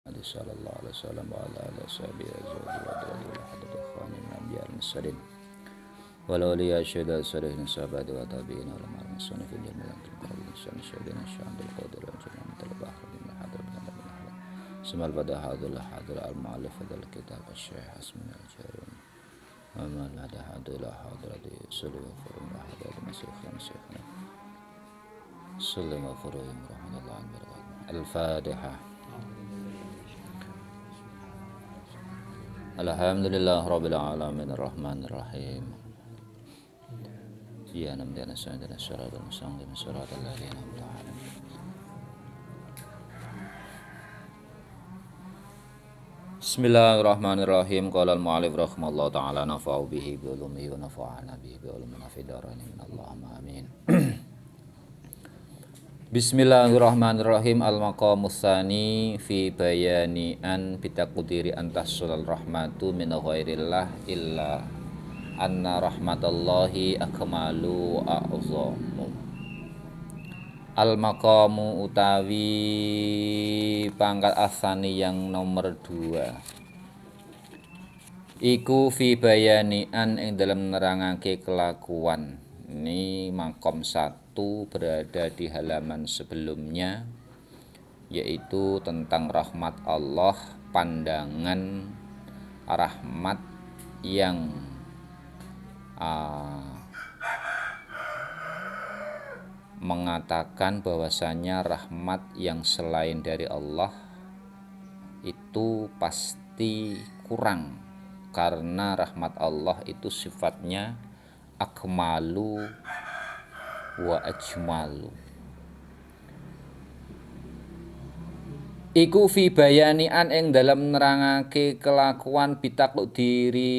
sallallahu alaihi wasallam wa ala alihi washabihi azwaji wa dawli wa hadat ikhwani min anbiya al-mursalin wa la awliya syuhada salihin sahabati wa tabi'in wa lamar musannif fil ilmi lam tuqarrib insan syuhadina syahadul qadir wa jannah talabah min hadrat min ahla semal pada hadul hadul al-mu'allif hadal kitab asy-syaikh Hasmin al-Jarun wa man hada hadul hadrati sulhu furum wa hadat masyaykhina syekhna sallallahu furum rahmatullahi wa barakatuh. Al-Fatihah. Alhamdulillah Rabbil Alamin Ar-Rahman Ar-Rahim Iyana mdana sa'adana syaratul musanglim syaratul ladina amta'alam Bismillahirrahmanirrahim. Qala al-mu'alif rahimahullah ta'ala nafa'u bihi bi'ulumihi wa nafa'ana bihi bi'ulumina fidarani minallahumma amin. Bismillahirrahmanirrahim. Al-maqamus tsani fi bayani an bitaqdiri antahsulal rahmatu min ghairillah illa anna rahmatallahi akmalu wa a'zamu. Al-maqamu utawi pangkat asani yang nomor 2 iku fi bayani an ing dalam nerangake kelakuan. Ini makom 1 berada di halaman sebelumnya, yaitu tentang rahmat Allah, pandangan rahmat yang mengatakan bahwasanya rahmat yang selain dari Allah itu pasti kurang, karena rahmat Allah itu sifatnya akmalu wa ajmalu. Iku fi bayani an ing dalam nerangake kelakuan bitaqdiri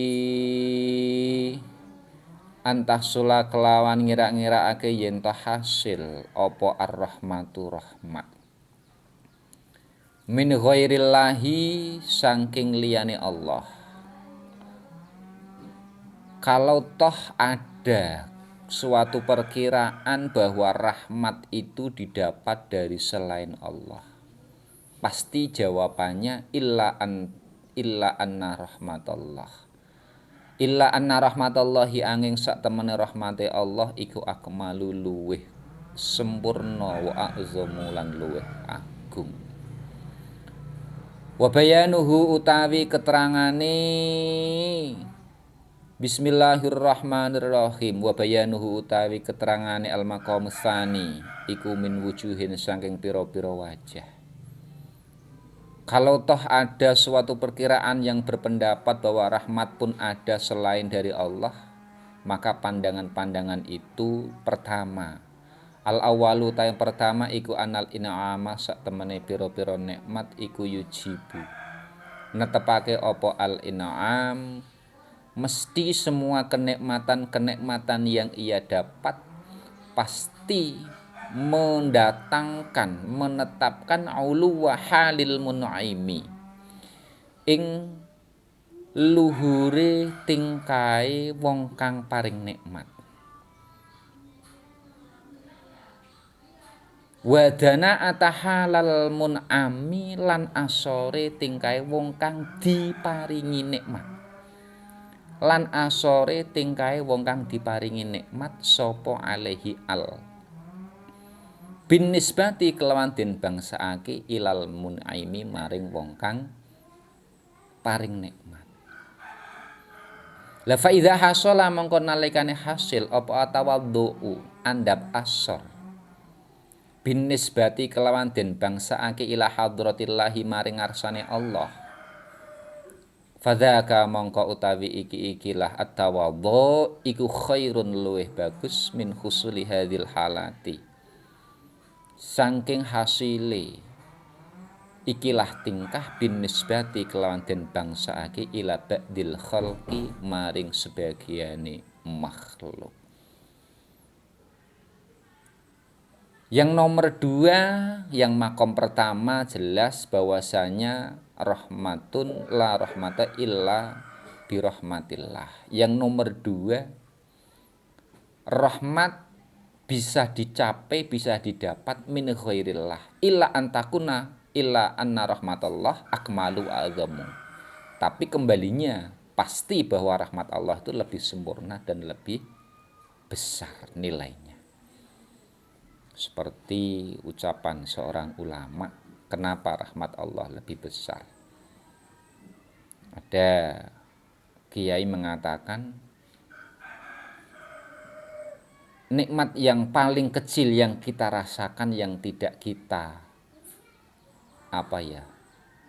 antahsula kelawan ngira-ngirakake yen ta hasil apa ar-rahmatu rahmat min ghairillahi saking liyane Allah. Kalau toh ada suatu perkiraan bahwa rahmat itu didapat dari selain Allah, pasti jawabannya illa anna rahmatallah. Illa anna rahmatallahi angin sak temene rahmate Allah iku akmalu luweh sempurna wa a'zamu lan luweh agung. Wa bayanuhu utawi keterangane Bismillahirrahmanirrahim. Wa bayanuhu utawi keterangane al-maqamus tsani iku min wujuhin saking pira-pira wajah. Kalau toh ada suatu perkiraan yang berpendapat bahwa rahmat pun ada selain dari Allah, maka pandangan-pandangan itu pertama, al-awalu ta yang pertama iku anal in'ama sak temene pira-pira nikmat iku yujibu netepake apa al-in'am, mesti semua kenikmatan-kenikmatan yang ia dapat pasti menetapkan uluwa halil mun'aimi ing luhure tingkae wong kang paring nikmat. Wadana atahalal mun'ami lan asore tingkae wong kang diparingi nikmat. Lan asore tingkae wong kang diparingi nikmat sapa alaihi al bin nisbati kelawan den bangsaake ilal mun'aimi maring wong kang paring nikmat. La fa idza hasala mongko nalikane hasil apa atawaddu andap asor bin nisbati kelawan den bangsaake ila hadratillahi maring ngarsane Allah. Fadzaka mongko utawi ikilah at-tawadhu iku khairun luweh bagus min husuli hadhil halati saking hasile ikilah tingkah bin nisbati kelawan den bangsaake ila ba'dil khalqi maring sebagiane makhluk. Yang nomor 2, yang makom pertama jelas bahwasanya rahmatun la rahmata illa birahmatillah. Yang nomor 2, rahmat bisa dicapai, bisa didapat min ghairillah illa antakuna illa anna rahmatallah akmalu azamu. Tapi kembalinya pasti bahwa rahmat Allah itu lebih sempurna dan lebih besar nilainya. Seperti ucapan seorang ulama, kenapa rahmat Allah lebih besar? Ada kiai mengatakan nikmat yang paling kecil yang kita rasakan yang tidak kita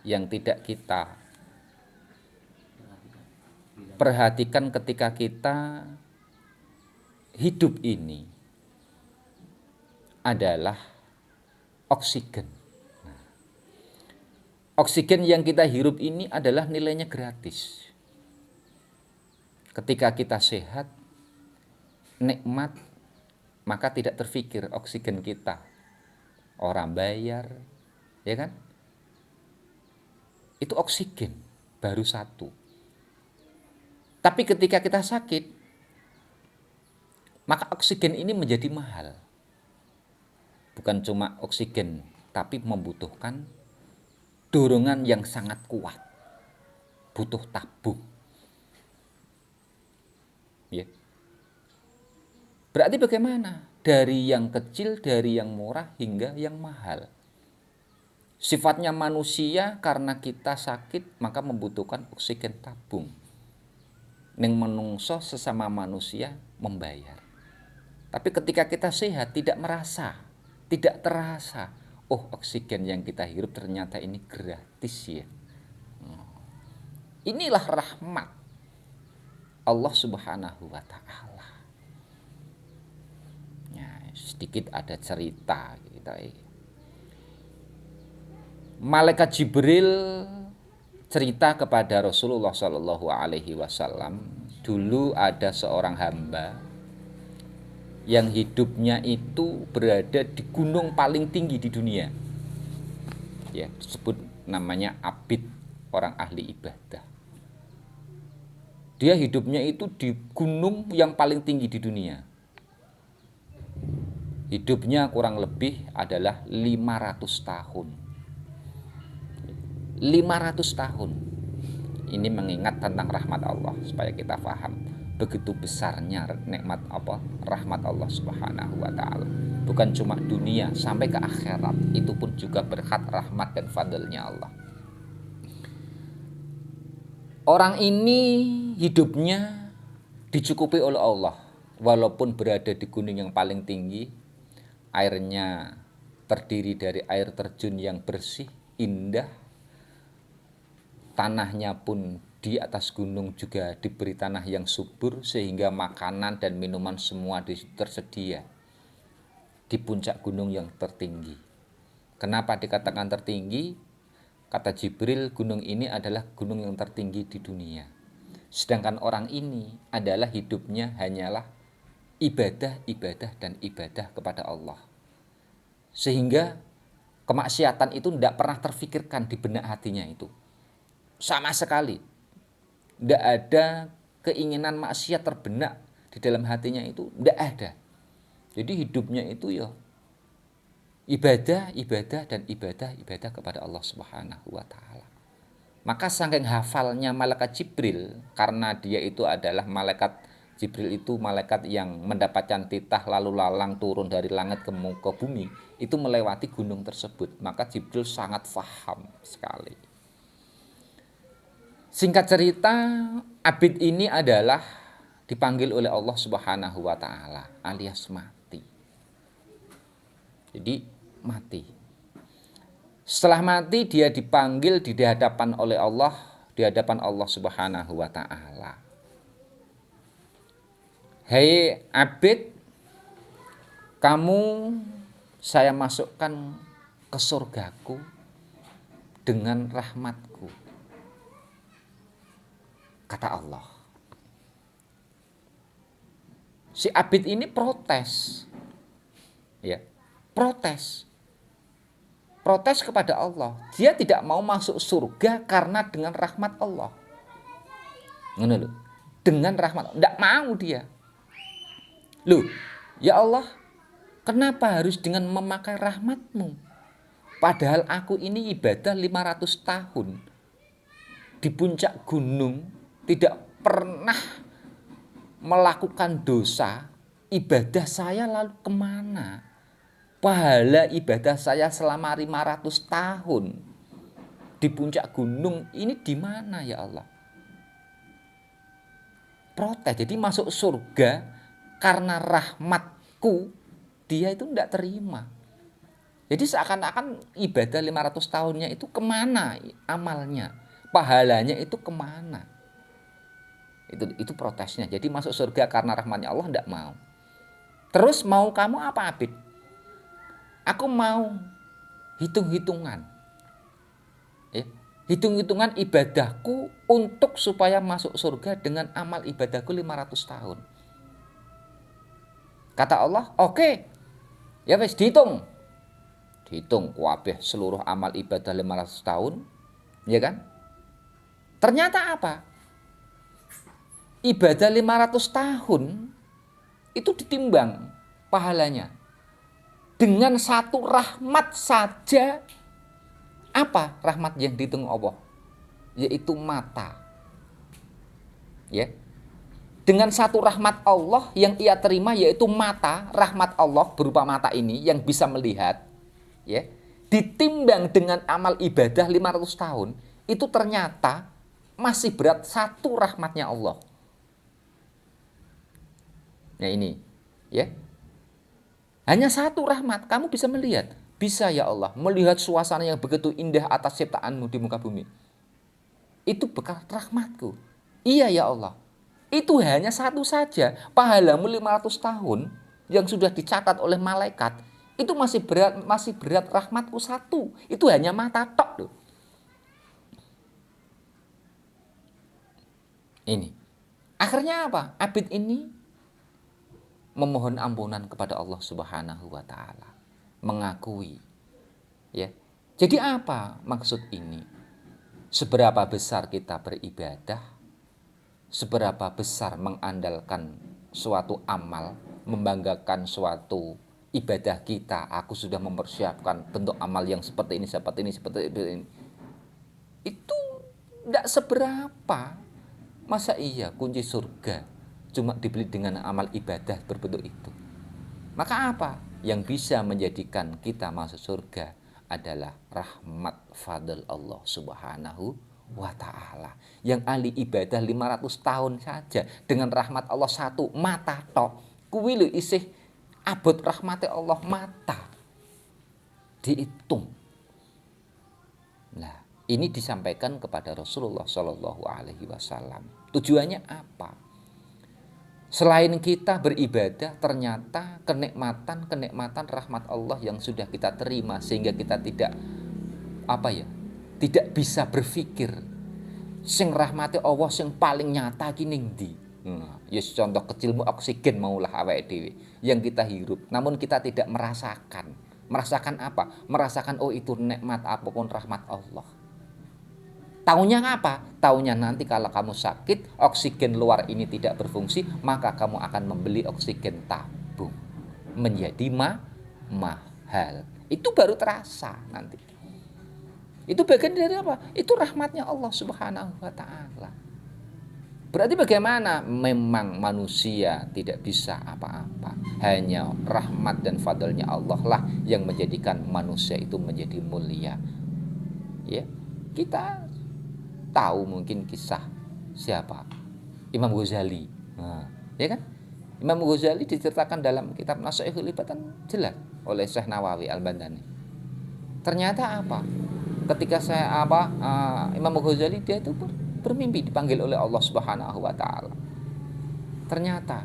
yang tidak kita perhatikan ketika kita hidup ini adalah oksigen. Oksigen yang kita hirup ini adalah nilainya gratis. Ketika kita sehat, nikmat, maka tidak terfikir oksigen kita orang bayar, ya kan? Itu oksigen baru satu. Tapi ketika kita sakit, maka oksigen ini menjadi mahal. Bukan cuma oksigen, tapi membutuhkan dorongan yang sangat kuat. Butuh tabung. Ya. Berarti bagaimana? Dari yang kecil, dari yang murah hingga yang mahal. Sifatnya manusia karena kita sakit maka membutuhkan oksigen tabung. Ning menungso sesama manusia membayar. Tapi ketika kita sehat tidak merasa, tidak terasa, oh oksigen yang kita hirup ternyata ini gratis ya. Inilah rahmat Allah Subhanahu wa taala. Ya, sedikit ada cerita kita. Malaikat Jibril cerita kepada Rasulullah Shallallahu Alaihi Wasallam, dulu ada seorang hamba yang hidupnya itu berada di gunung paling tinggi di dunia. Ya, disebut namanya Abid, orang ahli ibadah. Dia hidupnya itu di gunung yang paling tinggi di dunia. Hidupnya kurang lebih adalah 500 tahun. 500 tahun. Ini mengingat tentang rahmat Allah supaya kita paham begitu besarnya nikmat rahmat Allah Subhanahu wa taala. Bukan cuma dunia, sampai ke akhirat itu pun juga berkat rahmat dan fadlnya Allah. Orang ini hidupnya dicukupi oleh Allah walaupun berada di gunung yang paling tinggi. Airnya terdiri dari air terjun yang bersih, indah. Tanahnya pun di atas gunung juga diberi tanah yang subur sehingga makanan dan minuman semua tersedia di puncak gunung yang tertinggi. Kenapa dikatakan tertinggi? Kata Jibril, gunung ini adalah gunung yang tertinggi di dunia. Sedangkan orang ini adalah hidupnya hanyalah ibadah, ibadah, dan ibadah kepada Allah. Sehingga kemaksiatan itu tidak pernah terfikirkan di benak hatinya itu. Sama sekali. Tidak ada keinginan maksiat terbenak di dalam hatinya itu. Tidak ada. Jadi hidupnya itu ya ibadah, ibadah, dan ibadah, ibadah kepada Allah Subhanahu wa taala. Maka saking hafalnya malaikat Jibril, karena dia itu adalah malaikat Jibril itu malaikat yang mendapatkan titah lalu lalang turun dari langit ke bumi, itu melewati gunung tersebut. Maka Jibril sangat faham sekali. Singkat cerita, Abid ini adalah dipanggil oleh Allah Subhanahu wa taala alias mati. Jadi mati. Setelah mati dia dipanggil di hadapan oleh Allah, di hadapan Allah Subhanahu wa taala. Hei Abid, kamu saya masukkan ke surgaku dengan rahmatku. Kata Allah. Si Abid ini protes. Ya, protes. Protes kepada Allah. Dia tidak mau masuk surga karena dengan rahmat Allah. Ngono lho. Dengan rahmat. Tidak mau dia. Loh, ya Allah, kenapa harus dengan memakai rahmatmu? Padahal aku ini ibadah 500 tahun di puncak gunung, tidak pernah melakukan dosa. Ibadah saya lalu kemana? Pahala ibadah saya selama 500 tahun di puncak gunung ini di mana ya Allah? Protes. Jadi masuk surga karena rahmatku, dia itu tidak terima. Jadi seakan-akan ibadah 500 tahunnya itu kemana amalnya, pahalanya itu kemana. Itu protesnya. Jadi masuk surga karena rahmatnya Allah tidak mau. Terus mau kamu apa, Abid? Aku mau hitung-hitungan. Ya. Hitung-hitungan ibadahku untuk supaya masuk surga dengan amal ibadahku 500 tahun. Kata Allah, oke. Ya wes dihitung. Dihitung kabeh seluruh amal ibadah 500 tahun, ya kan? Ternyata apa? Ibadah 500 tahun itu ditimbang pahalanya dengan satu rahmat saja. Apa rahmat yang dihitung Allah? Yaitu mata. Ya. Dengan satu rahmat Allah yang ia terima yaitu mata, rahmat Allah berupa mata ini yang bisa melihat, ya. Ditimbang dengan amal ibadah 500 tahun, itu ternyata masih berat satu rahmatnya Allah. Nah ini, ya. Hanya satu rahmat, kamu bisa melihat. Bisa ya Allah, melihat suasana yang begitu indah atas ciptaanmu di muka bumi. Itu berkat rahmatku. Iya ya Allah. Itu hanya satu saja. Pahalamu 500 tahun yang sudah dicatat oleh malaikat. Itu masih berat rahmatku satu. Itu hanya mata tok loh. Ini. Akhirnya apa? Abid ini memohon ampunan kepada Allah Subhanahu wa taala, mengakui, ya. Jadi apa maksud ini? Seberapa besar kita beribadah, seberapa besar mengandalkan suatu amal, membanggakan suatu ibadah kita, aku sudah mempersiapkan bentuk amal yang seperti ini, seperti ini, seperti ini. Itu tidak seberapa. Masa iya kunci surga cuma dibeli dengan amal ibadah berbentuk itu? Maka apa? Yang bisa menjadikan kita masuk surga adalah rahmat fadl Allah Subhanahu wa ta'ala. Yang ahli ibadah 500 tahun saja dengan rahmat Allah satu mata tok. Kuwi lho isih abot rahmati Allah mata. Dihitung. Nah, ini disampaikan kepada Rasulullah Shallallahu alaihi wasallam. Tujuannya apa? Selain kita beribadah, ternyata kenikmatan rahmat Allah yang sudah kita terima sehingga kita tidak tidak bisa berpikir sing rahmati Allah sing paling nyata ki ning ndi. Contoh kecilmu oksigen maulah awake dhewe yang kita hirup, namun kita tidak merasakan. Merasakan apa? Merasakan itu nikmat apapun rahmat Allah. Taunya apa? Taunya nanti kalau kamu sakit, oksigen luar ini tidak berfungsi, maka kamu akan membeli oksigen tabung. Menjadi mahal. Itu baru terasa nanti. Itu bagian dari apa? Itu rahmatnya Allah Subhanahu wa ta'ala. Berarti bagaimana? Memang manusia tidak bisa apa-apa. Hanya rahmat dan fadlnya Allah lah yang menjadikan manusia itu menjadi mulia. Ya, kita tahu mungkin kisah siapa? Imam Ghazali. Ya kan? Imam Ghazali diceritakan dalam kitab Nashihul Ibatan jelas oleh Syekh Nawawi Al-Bandani. Ternyata apa? Ketika Imam Ghazali dia itu bermimpi dipanggil oleh Allah Subhanahu wa taala. Ternyata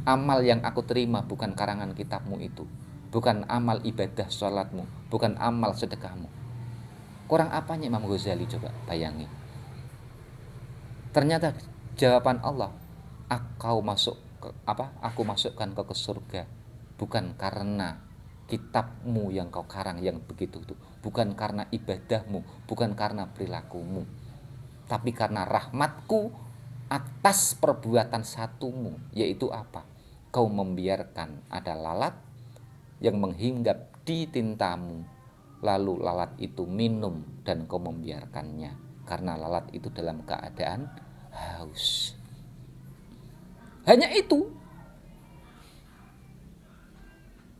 amal yang aku terima bukan karangan kitabmu itu, bukan amal ibadah sholatmu, bukan amal sedekahmu. Kurang apanya Imam Ghazali coba bayangin. Ternyata jawaban Allah, aku masukkan kau ke surga bukan karena kitabmu yang kau karang yang begitu itu, bukan karena ibadahmu, bukan karena perilakumu, tapi karena rahmatku atas perbuatan satumu, yaitu apa? Kau membiarkan ada lalat yang menghinggap di tintamu, lalu lalat itu minum dan kau membiarkannya karena lalat itu dalam keadaan haus. Hanya itu.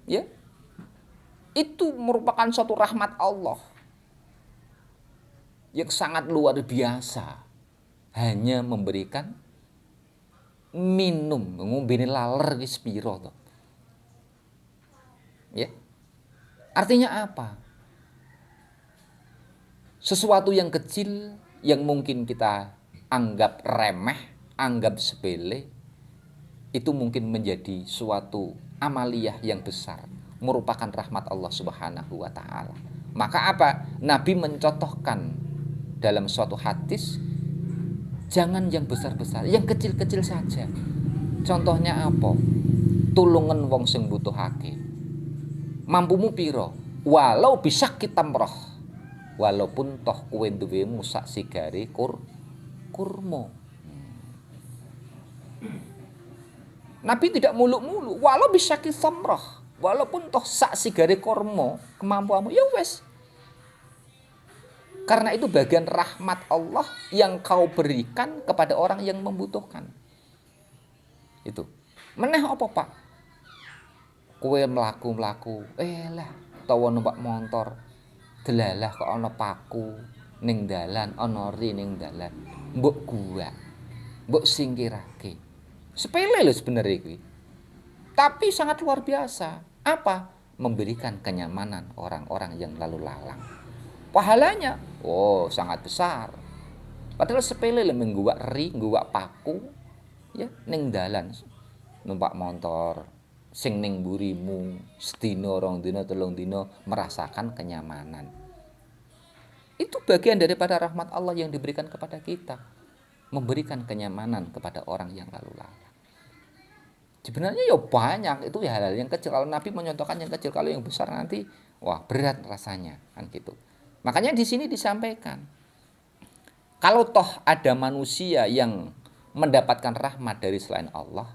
Ya. Itu merupakan suatu rahmat Allah yang sangat luar biasa. Hanya memberikan minum, ngombene laler wis pira to. Ya. Artinya apa? Sesuatu yang kecil yang mungkin kita anggap remeh, anggap sepele, itu mungkin menjadi suatu amaliyah yang besar, merupakan rahmat Allah Subhanahu wa taala. Maka apa? Nabi mencontohkan dalam suatu hadis, jangan yang besar-besar, yang kecil-kecil saja. Contohnya apa? Tulungan wong sing butuhake. Mampumu piro? Walau bisa kita merah. Walaupun toh kowe duwe musak sigare kurma. Nabi tidak muluk-muluk, walau bisa samrah, walaupun toh sak sigare kormo kemampuanmu, ya wes. Karena itu bagian rahmat Allah yang kau berikan kepada orang yang membutuhkan. Itu. Meneh apa Pak? Kue melaku, lah, tawa numpak motor, delalah kok ana paku ning dalan, ana ri ning dalan, mbok gua, mbok singkirake. Sepele loh sebenarnya ini. Tapi sangat luar biasa. Apa? Memberikan kenyamanan orang-orang yang lalu lalang. Pahalanya, sangat besar. Padahal sepele loh mengguwak ri, ngguwak paku, ya ning dalan, numpak motor, sing ning mburimu, sedina, rong dina, telung dina merasakan kenyamanan. Itu bagian daripada rahmat Allah yang diberikan kepada kita. Memberikan kenyamanan kepada orang yang lalu lalang. Sebenarnya ya banyak, itu ya hal-hal yang kecil. Kalau Nabi menyontohkan yang kecil, kalau yang besar nanti wah berat rasanya kan gitu. Makanya di sini disampaikan, kalau toh ada manusia yang mendapatkan rahmat dari selain Allah,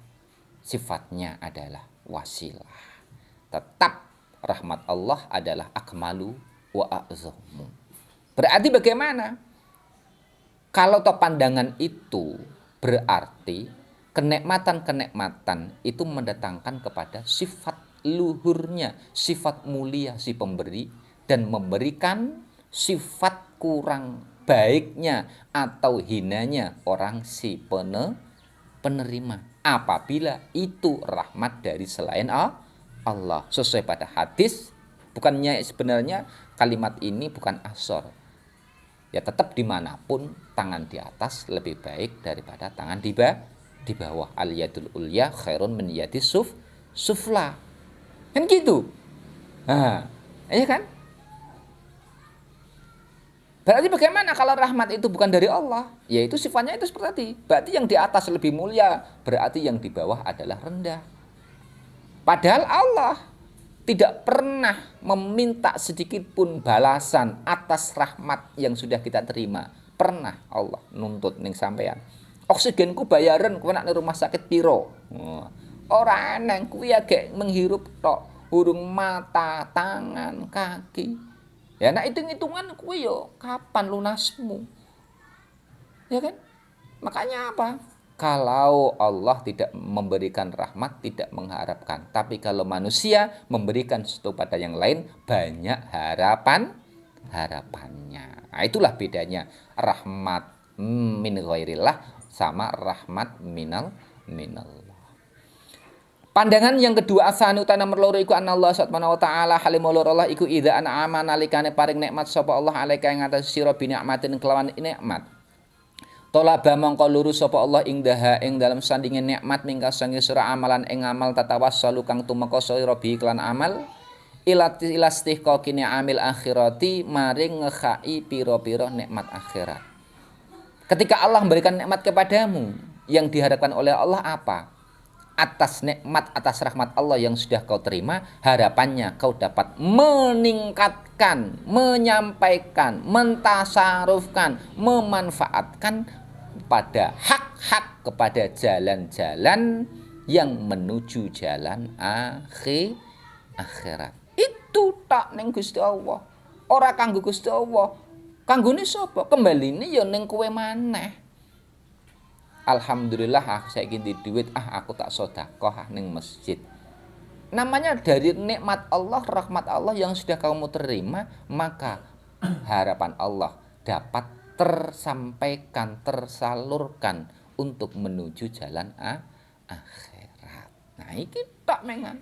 sifatnya adalah wasilah. Tetap rahmat Allah adalah akmalu wa a'zamu. Berarti bagaimana? Kalau toh pandangan itu berarti kenikmatan-kenikmatan itu mendatangkan kepada sifat luhurnya, sifat mulia si pemberi, dan memberikan sifat kurang baiknya atau hinanya orang si penerima. Apabila itu rahmat dari selain Allah. Sesuai pada hadis, bukannya sebenarnya kalimat ini bukan asor. Ya tetap dimanapun tangan di atas lebih baik daripada tangan di bawah. Al yadul ulya khairun min yadis sufla. Kan gitu. Nah, iya kan? Berarti bagaimana kalau rahmat itu bukan dari Allah? Yaitu sifatnya itu seperti tadi. Berarti yang di atas lebih mulia, berarti yang di bawah adalah rendah. Padahal Allah tidak pernah meminta sedikit pun balasan atas rahmat yang sudah kita terima. Pernah Allah nuntut ning sampean. Oksigenku bayaran kowe nak ning rumah sakit piro? Ora nang kuwi agek menghirup tok, hurung mata, tangan, kaki. Ya nak hitung-hitungan kuwi yo kapan lunasmu? Ya kan? Makanya apa? Kalau Allah tidak memberikan rahmat, tidak mengharapkan. Tapi kalau manusia memberikan sesuatu pada yang lain, banyak harapannya. Nah, itulah bedanya rahmat min ghairillah sama rahmat minallah. Pandangan yang kedua, asanu tanah merloro iku anallah subhanahu wa ta'ala halimul Allah iku idza an'ama nalikane paring nikmat sapa Allah alaika ing atas sira bi nikmatin kelawan nikmat. Tolaba mongko lurus sapa Allah ing daha ing dalam sandinge nikmat mingka sange sira amalan ing amal tatawassalu kang tumeka sira bi iklan amal ilastihqa kini amil akhirati maring ngekhai pira-pira nikmat akhirat. Ketika Allah memberikan nikmat kepadamu, yang diharapkan oleh Allah apa? Atas nikmat, atas rahmat Allah yang sudah kau terima, harapannya kau dapat meningkatkan, menyampaikan, mentasarufkan, memanfaatkan pada hak-hak kepada jalan-jalan yang menuju jalan akhirat. Itu tak ning Gusti Allah. ora kanggo Gusti Allah. Kanggone sapa? Kembaline ya ning kowe maneh. Alhamdulillah aku saiki di duit, aku tak sedekah ning masjid. Namanya dari nikmat Allah, rahmat Allah yang sudah kamu terima, maka harapan Allah dapat tersampaikan, tersalurkan untuk menuju jalan akhirat. Nah, iki tok mengan.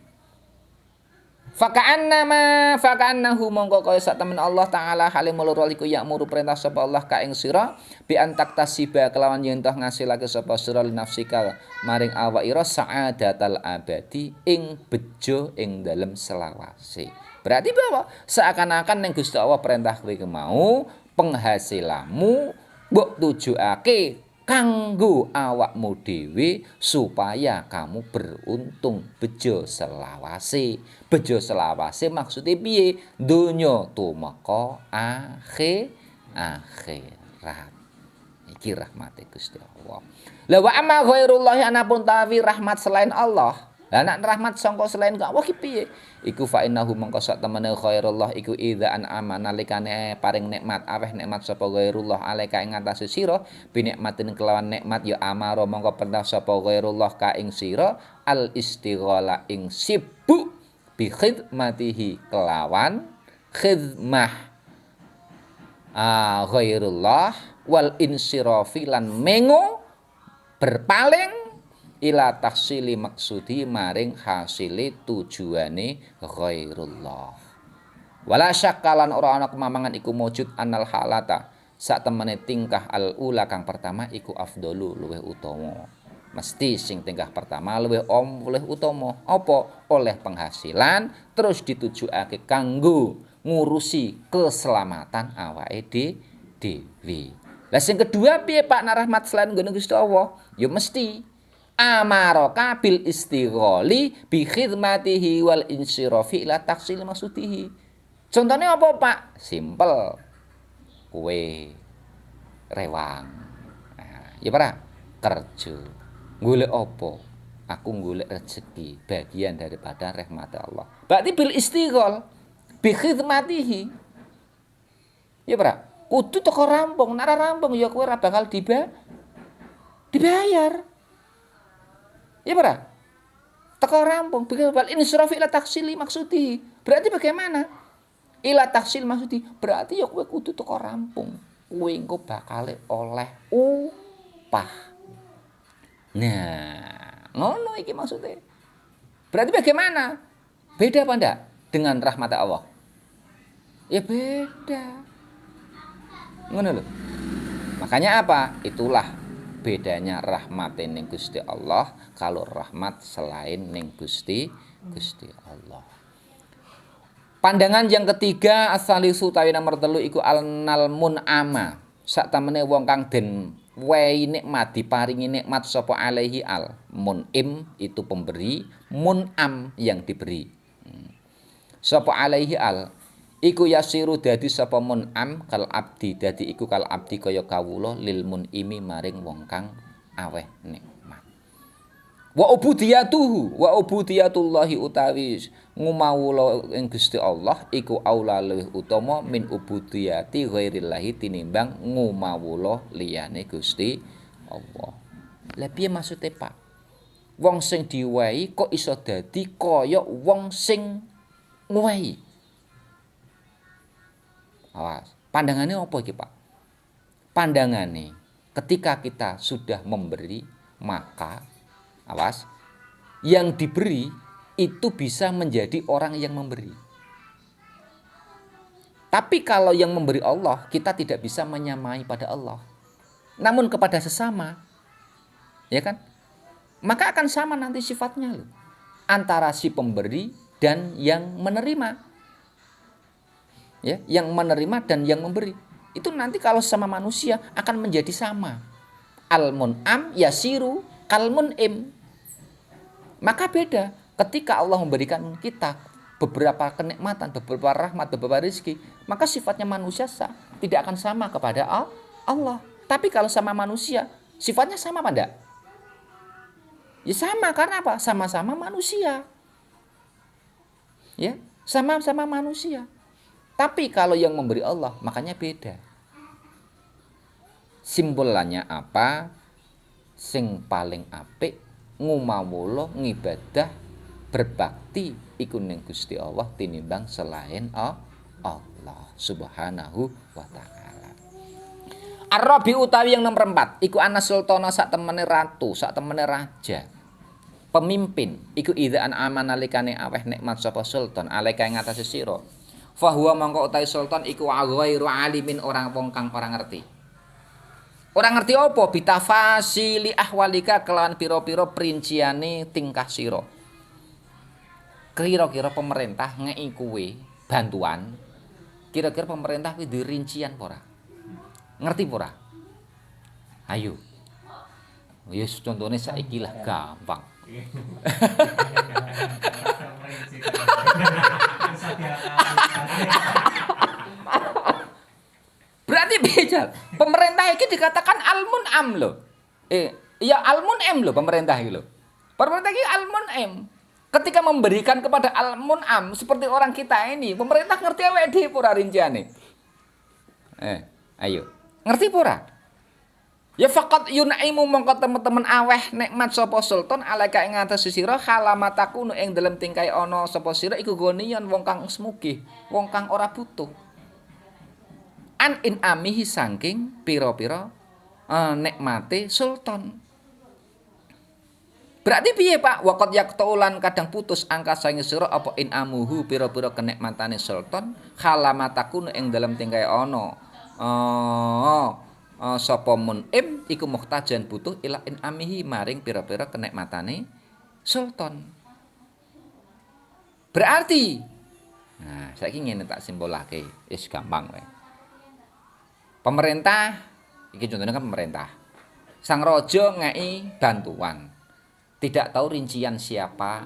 Faka'annahu mongko kaya sak temen Allah taala halim loro iku ya'muru perintah sapa Allah ka ing sira bi antak tasiba kelawan yen toh ngasilake sapa sira li nafsika maring awakira sa'adatal abadi ing bejo ing dalem selawase. Berarti bahwa seakan-akan ning Gusti Allah perintah kowe mau penghasilanmu mbok tujuake kanggo awakmu dhewe supaya kamu beruntung bejo selawase. Bejo selawase maksudnya piye? Donya tumeka akhirat. Iki rahmate Gusti Allah. Lah wa amma ghairullahi anapun tawi rahmat selain Allah. Lah nek rahmat sangka selain Allah ki piye? Iku fa innahu mangko sak temene khairullah iku idza an'ama nalikane paring nikmat aweh nikmat sapa ghairullah alaika ing atase sira binikmatin kelawan nikmat ya amaro mangko perintah sapa ghairullah ka ing sira al istighala ing sibuk bi khidmatihi kelawan khidmah ghairullah wal insirafi lan mengo berpaling ila tahsili maksudi maring hasile tujuane ghairullah. Wala syakkalan ora ana kemamangan iku mujud anal halata sak temene tingkah al ula kang pertama iku afdalu luwih utama. Mesti sing tingkah pertama luwih utama. Apa? Oleh penghasilan terus ditujukake kanggo ngurusi keselamatan awake dhewe. Lah sing kedua piye Pak nek rahmat selain ngene Gusti Allah? Ya mesti amaraka bil istigholi bi khidmatihi wal insirafi ila tahsil maksudihi. Contohnya apa, Pak? Simpel. Kowe rewang. Nah, ya para kerja. Golek apa? Aku golek rezeki, bagian daripada rahmat Allah. Berarti bil istighol bi khidmatihi. Ya para, kudu teko rampung, nek rampung ya kowe ora bakal dibayar. Ya para, teko rampung, bal insirafi ila taksili maksudi. Berarti bagaimana? Ila taksil maksudi, berarti ya kowe kudu teko rampung. Kowe engko bakal oleh upah. Nah, ngono iki maksudnya. Berarti bagaimana? Beda apa ndak dengan rahmat Allah? Ya beda. Ngono lho. Makanya apa? Itulah bedanya rahmat ning Gusti Allah kalau rahmat selain ning Gusti Allah. Pandangan yang ketiga asalisu tawi nomor 3 iku alnal mun'ama. Sak temene wong kang den wehi nikmat diparingi nikmat sapa alaihi al. Mun'im itu pemberi, mun'am yang diberi. Sapa alaihi al iku yasiru dadi sapa mun'am kal abdi dadi iku kal abdi kaya kawula lil mun'imi maring wong kang aweh nikmat. Wa ubudiyatullahi utawi ngumawula ing Gusti Allah iku aula luwih utama min ubudiyati ghairillahi tinimbang ngumawula liyane Gusti Allah. Lah piye maksude Pak? Wong sing diwehi kok iso dadi kaya wong sing ngwehi? Awas, pandangannya apa iki Pak? Pandangannya ketika kita sudah memberi maka awas yang diberi itu bisa menjadi orang yang memberi. Tapi kalau yang memberi Allah kita tidak bisa menyamai pada Allah. Namun kepada sesama ya kan? Maka akan sama nanti sifatnya loh. Antara si pemberi dan yang menerima. Ya, yang menerima dan yang memberi itu nanti kalau sama manusia akan menjadi sama. Al-mun'am yasiru kal-mun'im. Maka beda ketika Allah memberikan kita beberapa kenikmatan, beberapa rahmat, beberapa rezeki, maka sifatnya manusia tidak akan sama kepada Allah. Tapi kalau sama manusia sifatnya sama apa enggak? Ya sama, karena apa? Sama-sama manusia. Ya, sama-sama manusia. Tapi kalau yang memberi Allah, makanya beda. Simbolannya apa? Sing paling apik ngumawula ngibadah berbakti iku ning Gusti Allah tinimbang selain Allah Subhanahu wa taala. Ar-Rabi utawi yang nomor 4 iku ana sultana sak temene ratu, sak temene raja. Pemimpin iku idza an amanalikane aweh nikmat sapa sultan alaika ing atase sira. Fa huwa mangko utawi sultan iku ghairu alimin orang wong kang ora ngerti. Ora ngerti apa bitafasili ahwalika kelawan pira-pira perinciane tingkah sira. Kira-kira pemerintah ngeki kuwe bantuan. Kira-kira pemerintah kuwi dirincian apa ora? Ngerti apa ora? Ayo. Ya contone saiki lah gampang. Berarti bejal. Pemerintah iki dikatakan al-mun'am lho. Ya al-mun'am lho pemerintah iki lho. Pemerintah iki al-mun'am. Ketika memberikan kepada al-mun'am seperti orang kita ini, pemerintah ngerti awake dhewe ora rinciane. Ayo. Ngerti ora? Ya faqat yunaimu mongko temen-temen aweh nikmat sapa sultan alaika ing atas sira halamataku ing dalem tingkai ana sapa sira iku goniyan wong kang sumugih, wong kang ora butuh. An in amihi saking pira-pira nikmate sultan. Berarti piye Pak? Waqat yaqtaulan kadang putus angka sange sira apa in amuhu pira-pira kenikmatane sultan halamataku ing dalem tingkai ana sapa munim iku muhtajan butuh ila in amihi maring pira-pira kenikmatane sultan. Berarti saiki ngene tak simbolake, wis gampang wae. Pemerintah iki contohnya kan pemerintah. Sang raja ngeki bantuan. Tidak tahu rincian siapa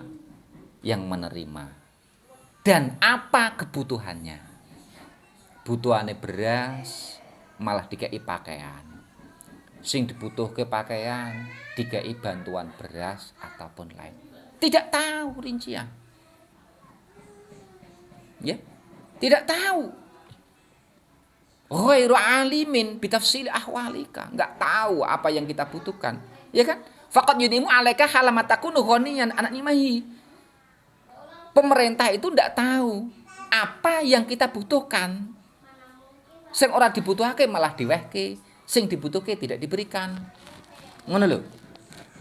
yang menerima dan apa kebutuhannya. Butuhane beras malah dikei pakaian. Sing dibutuhke pakaian, dikei bantuan beras ataupun lain. Tidak tahu rincian. Ya, tidak tahu. Ghairu alimin bitafsil ahwalika, enggak tahu apa yang kita butuhkan. Ya kan? Faqad yunimu alaika halamatakunu ghaniyan anak nimahi. Pemerintah itu enggak tahu apa yang kita butuhkan. Sing ora dibutuhake malah diwehke, sing dibutuhke tidak diberikan. Ngono lho.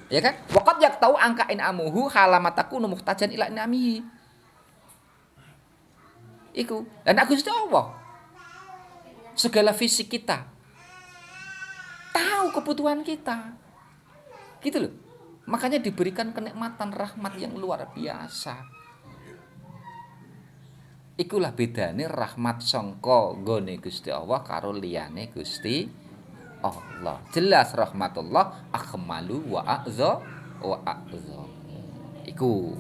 Ya kan? Waqad yaqtau angka in amuhu halamataku muhtajan ila inamihi. Iku. Dan Gusti Allah. Segala fisik kita. Tahu kebutuhan kita. Gitu loh. Makanya diberikan kenikmatan rahmat yang luar biasa. Ikulah bedane rahmat sangka nggone Gusti Allah karo liyane Gusti Allah. Jelas rahmatullah akmalu wa a'za. Iku.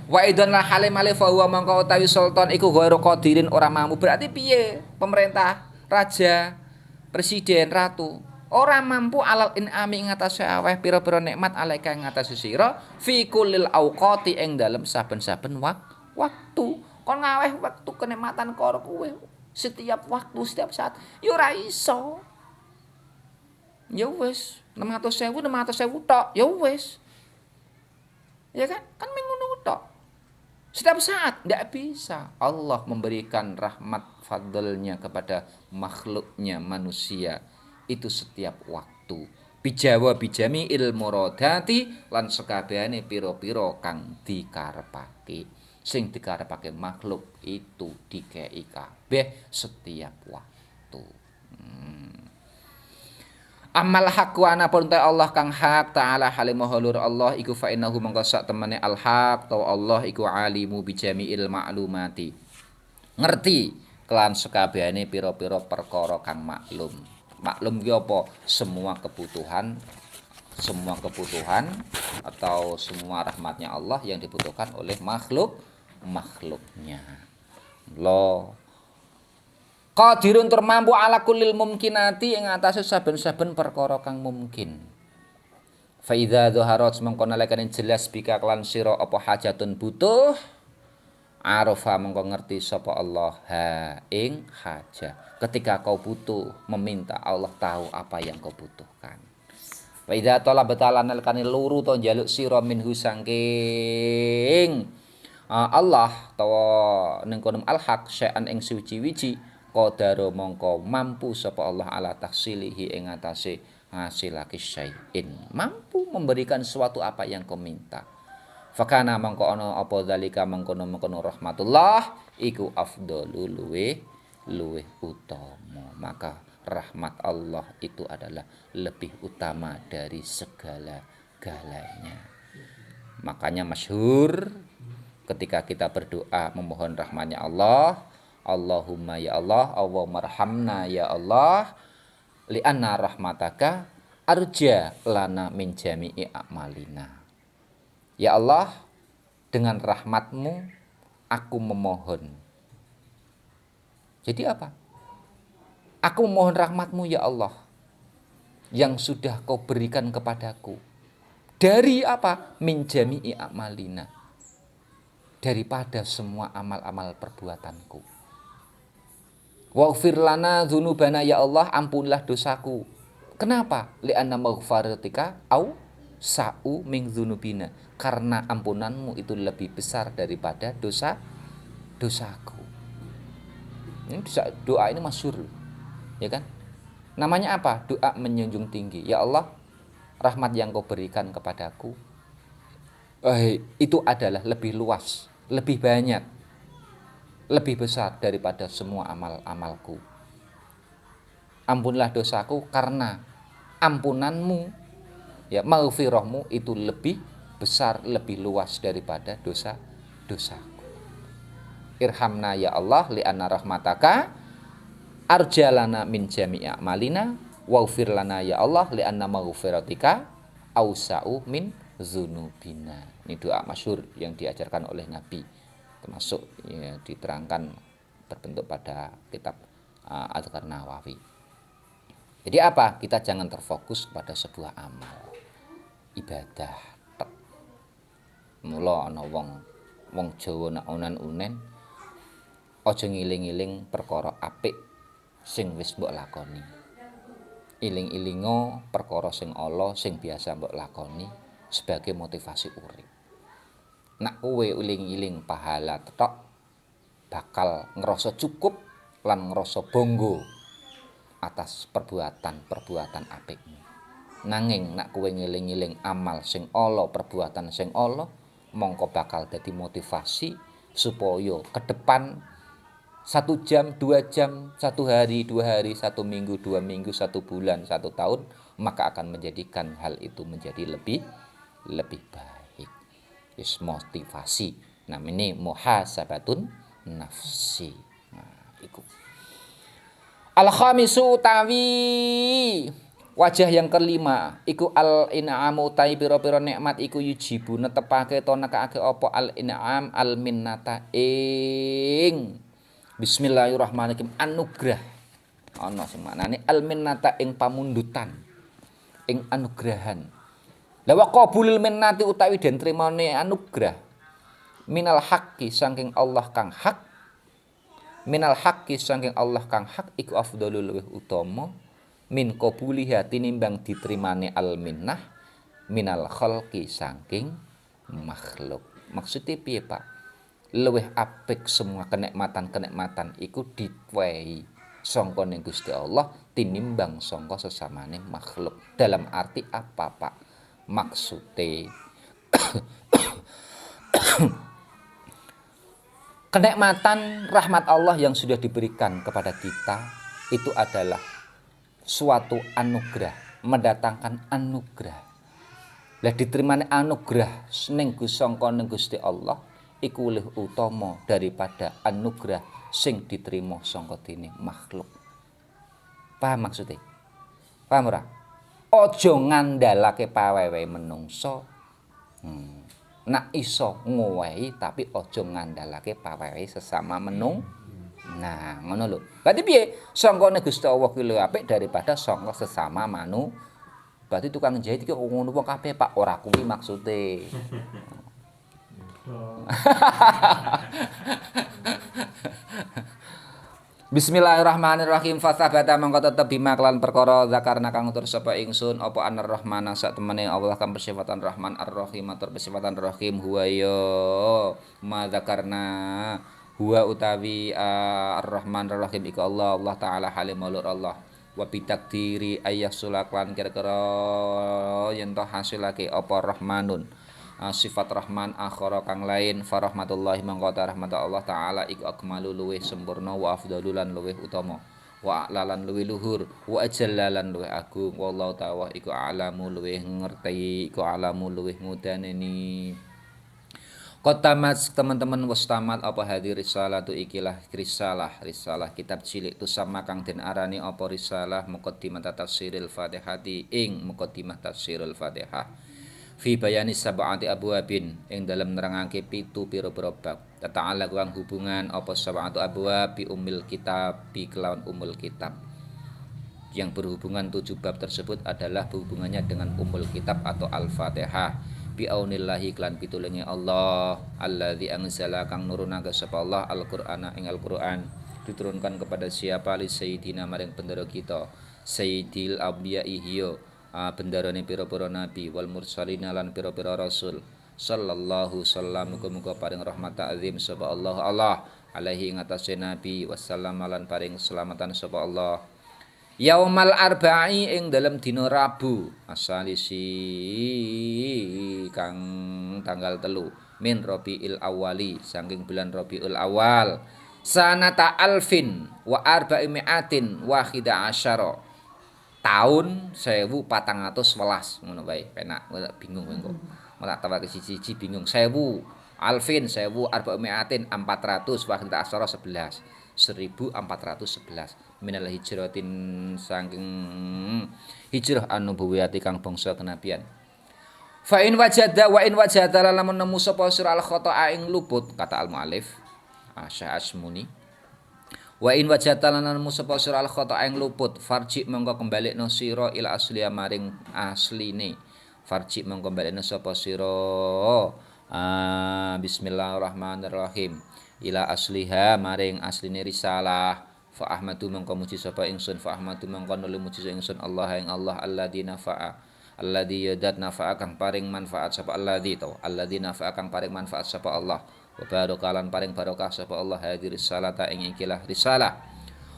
Wa idzan la halim ali fa huwa mangka utawi sultan iku ghairu qadirin ora mampu. Berarti piye? Pemerintah, raja, presiden, ratu ora mampu alal inami ing atase aweh pira-pira nikmat alaika ing atase sira fi kullil auqati ing dalem saben-saben waktu. Kon ngaweh waktu kenikmatan karo kowe setiap waktu, setiap saat. Ya ora iso. Ya wis, 600.000 tok, ya wis. Ya kan? Kan mengono tok. Setiap saat enggak bisa. Allah memberikan rahmat fadlnya kepada makhluknya manusia itu setiap waktu. Bijawa bijami ilmu rodati lan sekabehane pira-pira kang dikarepake. Sing dikarepake makhluk itu dikei kabeh setiap waktu. Amal haq wa ana pun Allah kang hak taala halimahulur Allah iku fa innahu mangka sak temene al haq ta Allah iku alimu bijamiil ma'lumati. Ngerti kelan sekabehane pira-pira perkara kang maklum. Maklum ki apa? Semua kebutuhan atau semua rahmatnya Allah yang dibutuhkan oleh makhluknya. Lo qadirun tur mampu ala kullil mumkinati ing atase saben-saben perkara kang mungkin. Fa idza dhaharat mangko nalekane jelas bika kelan sira apa hajatun butuh Arafa mengko ngerti sapa Allah ha ing hajah. Ketika kau butuh meminta, Allah tahu apa yang kau butuhkan. Wa idza talabta lanal kanil luru to njaluk sira minhu sangking Allah tawa ning kono al-haq syai'an ing suci-wici qadara mongko mampu sapa Allah ala tahsilihi ing atase ngasilake syai'in, mampu memberikan sesuatu apa yang kau minta. Fakana mongko ana apa zalika mengkono-mengkono rahmatullah iku afdalu luweh utama. Maka rahmat Allah itu adalah lebih utama dari segala-galanya. Makanya masyhur ketika kita berdoa memohon rahmatnya Allah, Allahumma ya Allah, Allahumma rahamna ya Allah, li'anna rahmataka arja lana min jami'i a'malina. Ya Allah, dengan rahmatmu aku memohon. Jadi apa? Aku memohon rahmatmu ya Allah, yang sudah kau berikan kepadaku. Dari apa? Min jami'i a'malina. Daripada semua amal-amal perbuatanku. Waghfir lana dzunubana ya Allah, ampunlah dosaku. Kenapa? Li'anna maghfiratika au sa'u min dzunubina. Karena ampunanmu itu lebih besar daripada dosaku. Ini doa ini masyhur, ya kan? Namanya apa? Doa menjunjung tinggi. Ya Allah, rahmat yang kau berikan kepadaku itu adalah lebih luas, lebih banyak, lebih besar daripada semua amal-amalku. Ampunlah dosaku karena ampunanmu, ya maghfirahmu itu lebih besar, lebih luas daripada dosa-dosaku. Irhamna ya Allah li'anna rahmataka arjalana min jami'i a'malina waghfir lana ya Allah li'anna maghfiratika ausa'u min dzunubina. Ini doa masyhur yang diajarkan oleh Nabi, termasuk ya, diterangkan berbentuk pada kitab Adhkar Nawawi. Jadi apa? Kita jangan terfokus pada sebuah amal ibadah. Mula ana wong Jawa nek unen-unen aja ngiling-iling perkara apik sing wis mbok lakoni. Iling-ilinga perkara sing ala sing biasa mbok lakoni sebagai motivasi urip. Nek kowe iling-iling pahala tok bakal ngerasa cukup lan ngerasa bangga atas perbuatan apikmu. Nanging nek kowe ngiling-iling amal sing ala, perbuatan sing ala, mongko bakal dadi motivasi supaya ke depan 1 jam, 2 jam, 1 hari, 2 hari, 1 minggu, 2 minggu, 1 bulan, 1 tahun, maka akan menjadikan hal itu menjadi lebih baik. Is motivasi. Namanya muhasabatun nafsi. Nah, iku. Al-khamisu tawi wajah yang kelima iku al-in'amu tai pira-pira nikmat iku yujibu netepake to nekake apa al-in'am al-minnata ing bismillahirrahmanirrahim anugrah. Ana sing maknane al-minnata ing pamundutan, ing anugrahan. La wa qabulul minnati utawi den trimane anugrah minal haqqi saking Allah kang hak. Minal haqqi saking Allah kang hak iku afdhalul luwih utama min qabuliha tinimbang diterimane al minnah minal khalqi saking makhluk. Maksudnya piye, Pak? Luwih apik semua kenikmatan-kenikmatan iku diwehi sangka ning Gusti Allah tinimbang sangka sesamane makhluk. Dalam arti apa, Pak? Maksudnya kenikmatan rahmat Allah yang sudah diberikan kepada kita itu adalah suatu anugerah, mendatangkan anugerah. Lah diterimane anugerah ning sangka ning Gusti Allah iku luwih utama daripada anugerah sing diterima sangka dening makhluk. Paham maksudnya? Paham ora? Aja ngandalake pawewe menungso. Nak iso ngowehi tapi aja ngandalake pawewe sesama menung. Nah, ngono lho. Berarti piye? Sangkane Gusti Allah ki luwih apik daripada sangka sesama manu. Berarti tukang jahit iki ngono wong kabeh, Pak. Ora kuwi maksude. Oh. Bismillahirrahmanirrahim. Fasabata mangko tetep bima kelan perkara zakarna kang utur sapa ingsun apa anar rahmana sak temene Allah kang bersifatan rahman ar-rahim atur bersifatan rahim huwa ya ma zakarna huwa utawi ar-rahman ar-rahim iku Allah taala halim maulur Allah wa bitakdiri ayyasula klan kira-kira yen to hasilake apa rahmanun sifat rahman akhara kang lain farahmatullahi mangko rahmat Allah taala iku akmalu luwih sempurna wa afdalu lan luwih utama wa a'lalan luwih luhur wa ajallalan luwih agung wallahu ta'ala iku alamu luwih ngerti iku alamu luwih ngudaneni Kotamat teman-teman wis tamat apa hadir risalah tu ikilah risalah kitab cilik tu sama kang den arani apa risalah muqaddimah tafsiril Fatihati ing muqaddimah tafsiril Fatihah fi bayani sab'ati abwabin ing dalam nerangake pitu pira-pira bab ta'ala kang hubungan apa sab'atu abwab bi umil kitab bi kelawan umul kitab yang berhubungan 7 bab tersebut adalah hubungannya dengan umul kitab atau al-Fatihah bi aunillahi klan pitulunge Allah allazi anzala kang nurunake sapa Allah al-Qur'ana ing Al-Qur'an diturunkan kepada siapa li sayyidina maring bendera kita sayyidil anbiya'i hiyo bendarane pira-pira nabi wal mursalina lan pira-pira rasul sallallahu sallam muga-muga paring rahmat ta'zim sapa Allah alaihi ngatasé nabi wassalam lan paring keselamatan sapa Allah Yaumal arba'i ing dalam dina Rabu asalisi kang tanggal 3 min Rabiul Awwali saking bulan Rabiul Awal sanata alfin wa arba'imi'atin wa khida asyara tahun 1411 ngono wae penak bingung engko malah tawa ke siji bingung 1000 alfin 1000 arba'imi'atin 400 wa khida asyara 1411 minal hijratin saking hijrah an-nubuwiyati kang bangsa kenabian fa in wajada wa in wajada lamun nemu sapa sira al khata'a ing luput kata al muallif Asy-Asmuni wa in wajada lan nemu sapa sira al khata'a ing luput farji mongko kembalekno sira ila asliya maring asline farji mongko kembalekno sapa sira bismillahirrahmanirrahim ila asliha maring asline risalah fa ahmadu mangko muji sapa ingsun fa ahmadu mangko nuli muji ingsun Allah ing Allah alladzi nafa'a alladzi yadat nafa'a kang paring manfaat sapa alladzi to alladzi nafa'a kang paring manfaat sapa Allah wa barakalan paring barokah sapa Allah hadir risalata ing ikilah risalah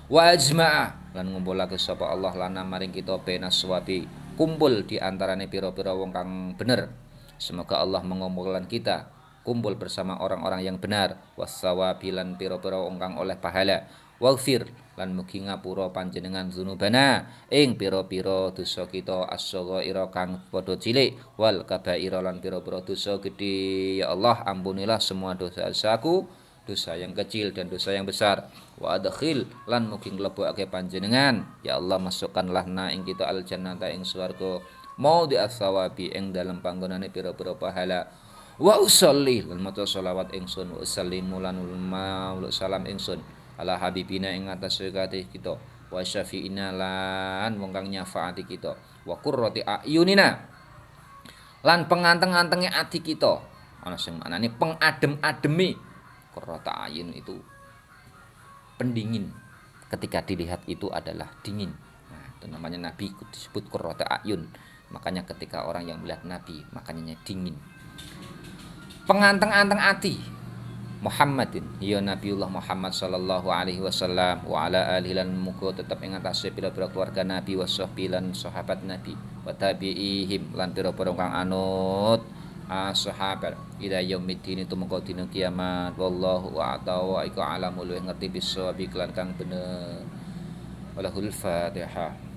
wa ajma'a lan ngumpulake sapa Allah lana maring kita benaswabi kumpul di antarane pira-pira wong kang bener semoga Allah mengumpulkan kita kumpul bersama orang-orang yang benar wasawabi lan pira-pira wong kang oleh pahala waghfir lan mugi ngapura panjenengan dzunubana ing pira-pira dosa kita as-saghaira kang padha cilik wal kabaira lan pira-pira dosa gedhe ya Allah ampunilah semua dosa-dosaku dosa yang kecil dan dosa yang besar wa adkhil lan mugi nglebokake panjenengan ya Allah masukkanlah na ing kita al jannata ing swarga mau di as-sawabi ing dalem panggonane pira-pira pahala wa usolli lan maca selawat ingsun wa usallimu lan maulud salam ingsun ala habibina ing atas kekasih kita wa syafi'ina lan wong kang nyafaati kita wa qurrati ayunina lan penganteng-antenge ati kita ana sing maknane pengadem-ademi qurrata ayun itu pendingin ketika dilihat itu adalah dingin nah itu namanya nabi disebut qurrata ayun makanya ketika orang yang melihat nabi makanya dingin penganteng-anteng ati Muhammadin ya Nabiullah Muhammad sallallahu alaihi wasallam wa ala alihi lan muga tetep ing atase pira-pira keluarga Nabi wa sahbilan sahabat Nabi wa tabi'ihim lan pira-pira kang anut sahabat ila yaumiddin itu mengko dina kiamat wallahu a'tawa iku alamul ngerti bisawabi lan kang bener walahul fatihah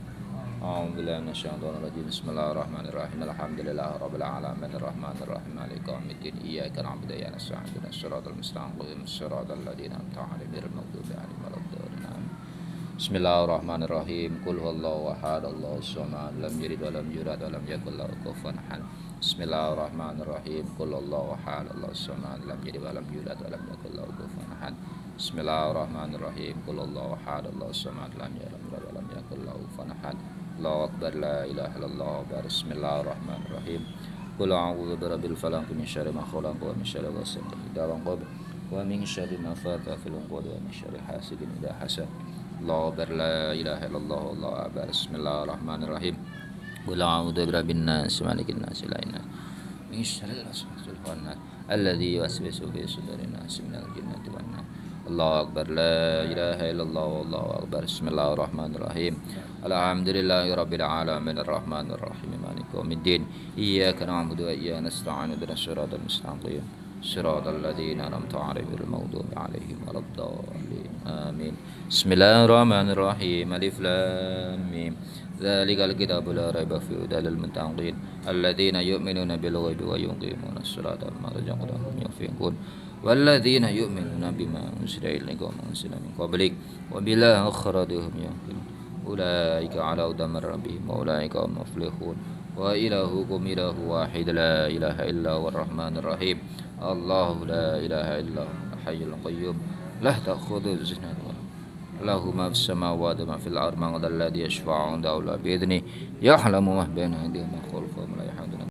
Alhamdulillah nasya'allahu rajim bismillahirrahmanirrahim alhamdulillah rabbil alamin arrahmanirrahim maliki yaumiddin iyyaka na'budu wa iyyaka nasta'in ihdinas siratal mustaqim siratal ladzina an'amta 'alaihim ghairil maghdubi 'alaihim waladdallin Bismillahirrahmanirrahim qul huwallahu ahad Allahus samad lam yalid wa lam yulad wa lam yakul lahu kufuwan ahad Bismillahirrahmanirrahim qul huwallahu ahad Allahus samad lam yalid wa lam yulad wa lam yakul lahu kufuwan ahad Bismillahirrahmanirrahim qul huwallahu ahad Allahus samad lam yalid wa lam yakul lahu kufuwan ahad Allahu akbar la ilaha illallah bismillahirrahmanirrahim Qul a'udzu birabbil falaq min syarri ma khalaq wa min syarri ghasiqin idza waqab wa min syarri nafathati fil 'uqad wa min syarri hasidin idza hasad. Allahu akbar, la ilaha illallah, Allahu akbar. Bismillahirrahmanirrahim. Qul a'udzu birabbin nas malikin nas ilahin nas min syarril waswasil khannas alladzi yuwaswisu fi sudurin nas minal jinnati wan nas. Allahu akbar, la ilaha illallah, Allahu akbar. Bismillahirrahmanirrahim. Alhamdulillahi rabbil alamin arrahmanir rahim maliki yaumiddin. Iyyaka na'budu wa iyyaka nasta'in ihdinas siratal mustaqim siratal ladzina an'amta 'alaihim ghairil maghdubi 'alaihim waladdallin. Amin. Bismillahirrahmanirrahim. Alif lam mim. Dzalikal kitabu la raiba fihi hudal lil muttaqin alladzina yu'minuna bil ghaibi wa yuqimuna as-salata wa mimma razaqnahum yunfiqun walladzina yu'minuna bima unzila ilayka wa ma unzila min qablik wa bil akhirati hum yuqinun ulaika 'ala hudan min rabbihim wa ulaika hum muflihun wa ilahukum ilahu wahid la ilaha illa huwar rahmanir rahim. Allahu la ilaha illa huwal hayyul qayyum la ta'khudhuhu sinatun lahu ma fis samawati wa ma fil ardi man dhal ladzi yashfa'u 'indahu illa bi idhnihi ya'lamu ma bayna aydihim wa ma khalfahum wa la yahduna